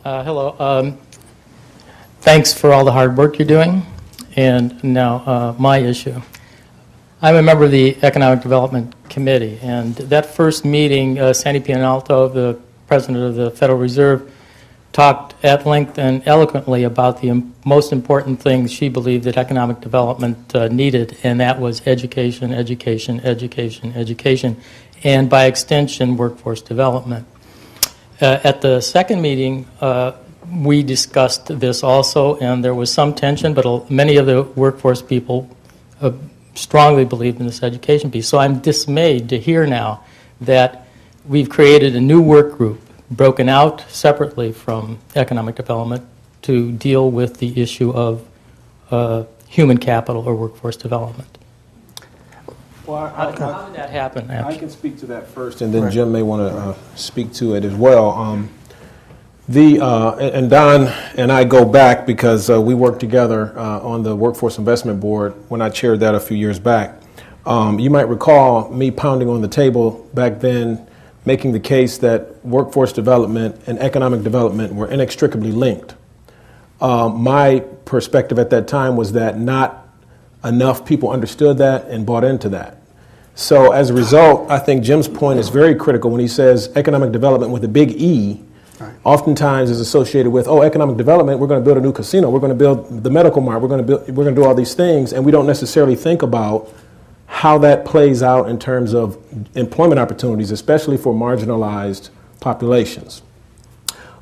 Hello. Thanks for all the hard work you're doing. And now my issue. I'm a member of the Economic Development Committee, and that first meeting, Sandy Pianalto, the president of the Federal Reserve, talked at length and eloquently about the most important things she believed that economic development needed, and that was education, education, education, education, and by extension, workforce development. At the second meeting, we discussed this also, and there was some tension, but many of the workforce people strongly believed in this education piece. So I'm dismayed to hear now that we've created a new work group broken out separately from economic development to deal with the issue of human capital or workforce development. Well, how did that happen? I can speak to that first, and then Jim may want to speak to it as well. And Don and I go back because we worked together on the Workforce Investment Board when I chaired that a few years back. You might recall me pounding on the table back then, making the case that workforce development and economic development were inextricably linked. My perspective at that time was that not enough people understood that and bought into that. So as a result, I think Jim's point is very critical when he says economic development with a big E oftentimes is associated with, economic development, we're going to build a new casino, we're going to build the medical mart, we're going to do all these things, and we don't necessarily think about how that plays out in terms of employment opportunities, especially for marginalized populations.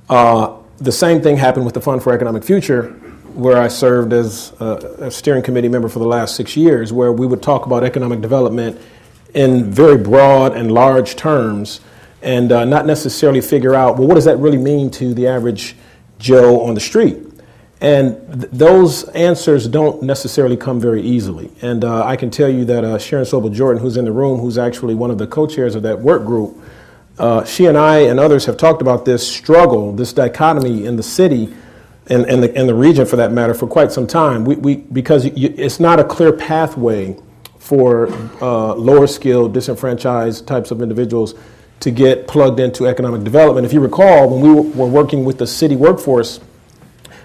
The same thing happened with the Fund for Economic Future, where I served as a steering committee member for the last 6 years, where we would talk about economic development in very broad and large terms and not necessarily figure out, well, what does that really mean to the average Joe on the street? And those answers don't necessarily come very easily. And I can tell you that Sharon Sobel-Jordan, who's in the room, who's actually one of the co-chairs of that work group, she and I and others have talked about this struggle, this dichotomy in the city and the region, for that matter, for quite some time. Because it's not a clear pathway for lower skilled, disenfranchised types of individuals to get plugged into economic development. If you recall, when we were working with the city workforce,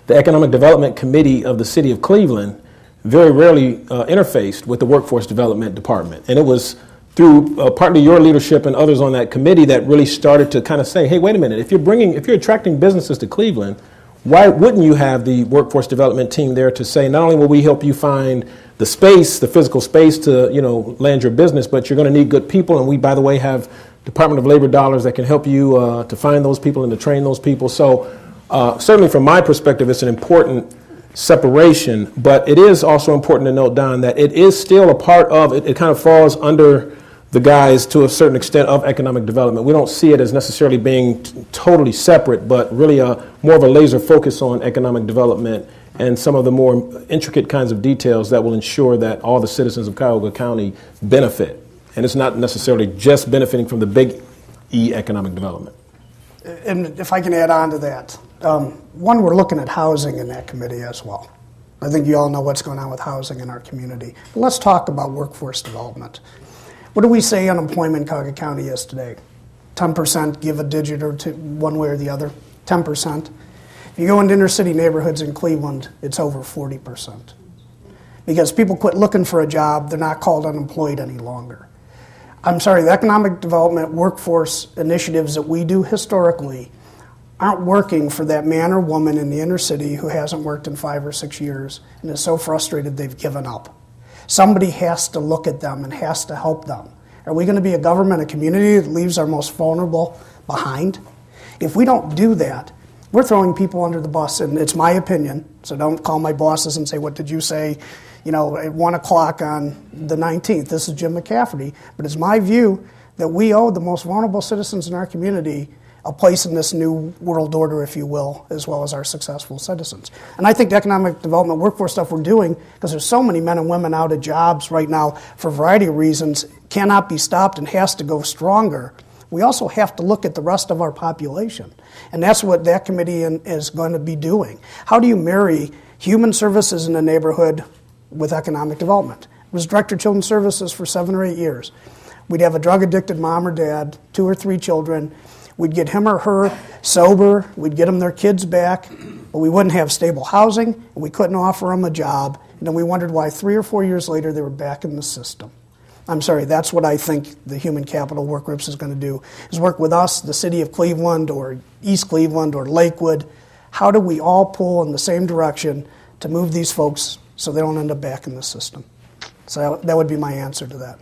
the Economic Development Committee of the City of Cleveland very rarely interfaced with the Workforce Development Department. And it was through partly your leadership and others on that committee that really started to kind of say, hey, wait a minute, if you're attracting businesses to Cleveland, why wouldn't you have the workforce development team there to say, not only will we help you find the space, the physical space to, land your business, but you're going to need good people, and we, by the way, have Department of Labor dollars that can help you to find those people and to train those people. So certainly from my perspective, it's an important separation, but it is also important to note, Don, that it is still a part of, it kind of falls under the guise to a certain extent of economic development. We don't see it as necessarily being totally separate, but really more of a laser focus on economic development and some of the more intricate kinds of details that will ensure that all the citizens of Cuyahoga County benefit. And it's not necessarily just benefiting from the big E economic development. And if I can add on to that, one, we're looking at housing in that committee as well. I think you all know what's going on with housing in our community. But let's talk about workforce development. What do we say unemployment in Cuyahoga County is today? 10%, give a digit or two, one way or the other, 10%. If you go into inner city neighborhoods in Cleveland, it's over 40%. Because people quit looking for a job, they're not called unemployed any longer. I'm sorry, the economic development workforce initiatives that we do historically aren't working for that man or woman in the inner city who hasn't worked in 5 or 6 years and is so frustrated they've given up. Somebody has to look at them and has to help them. Are we going to be a government, a community that leaves our most vulnerable behind? If we don't do that, we're throwing people under the bus, and it's my opinion, so don't call my bosses and say, what did you say, at 1 o'clock on the 19th. This is Jim McCafferty, but it's my view that we owe the most vulnerable citizens in our community a place in this new world order, if you will, as well as our successful citizens. And I think the economic development workforce stuff we're doing, because there's so many men and women out of jobs right now for a variety of reasons, cannot be stopped and has to go stronger. We also have to look at the rest of our population. And that's what that committee is going to be doing. How do you marry human services in the neighborhood with economic development? I was director of children's services for 7 or 8 years. We'd have a drug-addicted mom or dad, 2 or 3 children. We'd get him or her sober, we'd get them their kids back, but we wouldn't have stable housing, and we couldn't offer them a job, and then we wondered why 3 or 4 years later they were back in the system. I'm sorry, that's what I think the Human Capital Work Groups is going to do, is work with us, the city of Cleveland or East Cleveland or Lakewood. How do we all pull in the same direction to move these folks so they don't end up back in the system? So that would be my answer to that.